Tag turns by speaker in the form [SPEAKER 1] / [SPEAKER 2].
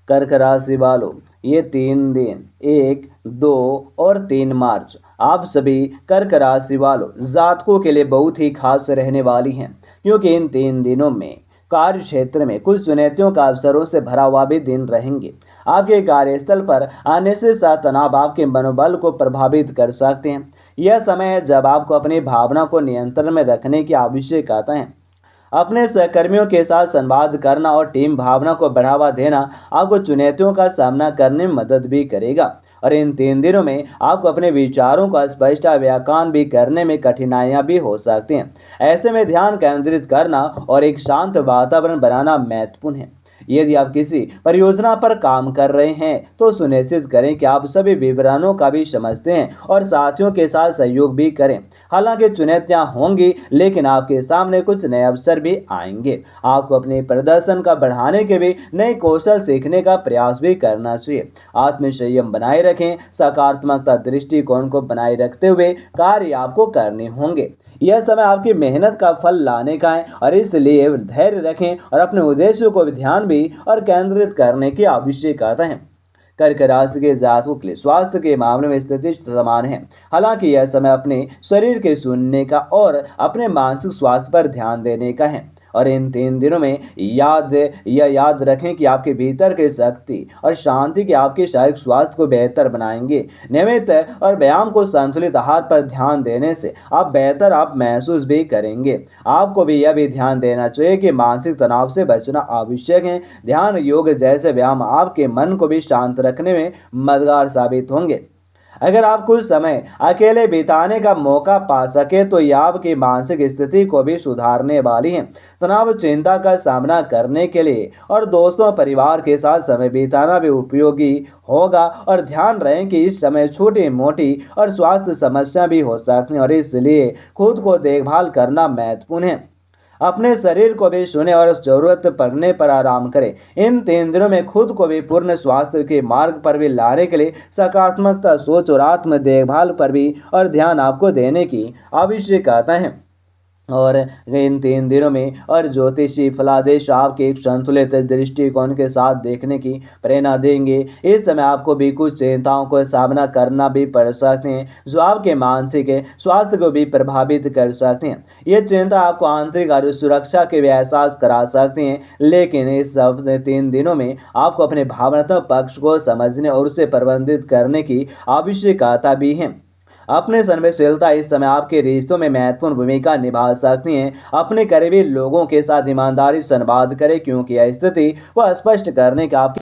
[SPEAKER 1] कर्क राशि वालों, ये 3 दिन 1, 2 और 3 मार्च आप सभी कर्क राशि वालों जातकों के लिए बहुत ही खास रहने वाली हैं, क्योंकि इन 3 दिनों में कार्य क्षेत्र में कुछ चुनौतियों का अवसरों से भरा हुआ भी दिन रहेंगे। आपके कार्यस्थल पर आने से साथ तनाव आपके मनोबल को प्रभावित कर सकते हैं। यह समय है जब आपको अपनी भावना को नियंत्रण में रखने की आवश्यकता है। अपने सहकर्मियों के साथ संवाद करना और टीम भावना को बढ़ावा देना आपको चुनौतियों का सामना करने में मदद भी करेगा। और इन 3 दिनों में आपको अपने विचारों का स्पष्ट व्याख्यान भी करने में कठिनाइयां भी हो सकती हैं। ऐसे में ध्यान केंद्रित करना और एक शांत वातावरण बनाना महत्वपूर्ण है। यदि आप किसी परियोजना पर काम कर रहे हैं तो सुनिश्चित करें कि आप सभी विवरणों का भी समझते हैं और साथियों के साथ सहयोग भी करें। हालांकि चुनौतियां होंगी, लेकिन आपके सामने कुछ नए अवसर भी आएंगे। आपको अपने प्रदर्शन का बढ़ाने के भी नए कौशल सीखने का प्रयास भी करना चाहिए। आत्मसंयम बनाए रखें, सकारात्मकता दृष्टिकोण को बनाए रखते हुए कार्य आपको करने होंगे। यह समय आपकी मेहनत का फल लाने का है और इसलिए धैर्य रखें और अपने उद्देश्यों को ध्यान भी और केंद्रित करने की आवश्यकता है। कर्क राशि के जातकों के लिए स्वास्थ्य के मामले में स्थिति समान है। हालांकि यह समय अपने शरीर के सुनने का और अपने मानसिक स्वास्थ्य पर ध्यान देने का है। और इन 3 दिनों में याद रखें कि आपके भीतर की शक्ति और शांति के आपके शारीरिक स्वास्थ्य को बेहतर बनाएंगे। नियमित और व्यायाम को संतुलित आहार पर ध्यान देने से आप बेहतर महसूस भी करेंगे। आपको भी यह भी ध्यान देना चाहिए कि मानसिक तनाव से बचना आवश्यक है। ध्यान, योग जैसे व्यायाम आपके मन को भी शांत रखने में मददगार साबित होंगे। अगर आप कुछ समय अकेले बिताने का मौका पा सके तो यह आपकी मानसिक स्थिति को भी सुधारने वाली है। तनाव, चिंता का सामना करने के लिए और दोस्तों परिवार के साथ समय बिताना भी उपयोगी होगा। और ध्यान रहे कि इस समय छोटी मोटी और स्वास्थ्य समस्या भी हो सकती हैं और इसलिए खुद को देखभाल करना महत्वपूर्ण है। अपने शरीर को भी सुने और जरूरत पड़ने पर आराम करें। इन 3 दिनों में खुद को भी पूर्ण स्वास्थ्य के मार्ग पर भी लाने के लिए सकारात्मकता सोच और आत्म देखभाल पर भी और ध्यान आपको देने की आवश्यकता है। और इन 3 दिनों में और ज्योतिषी फलादेश आपके एक संतुलित दृष्टिकोण के साथ देखने की प्रेरणा देंगे। इस समय आपको भी कुछ चिंताओं को सामना करना भी पड़ सकते हैं जो आपके मानसिक स्वास्थ्य को भी प्रभावित कर सकते हैं। ये चिंता आपको आंतरिक और सुरक्षा के भी एहसास करा सकते हैं, लेकिन इस 3 दिनों में आपको अपने भावनात्मक पक्ष को समझने और उसे प्रबंधित करने की आवश्यकता भी है। अपने संवेदनशीलता इस समय आपके रिश्तों में महत्वपूर्ण भूमिका निभा सकती हैं। अपने करीबी लोगों के साथ ईमानदारी संवाद करें, क्योंकि यह स्थिति को स्पष्ट करने का आपकी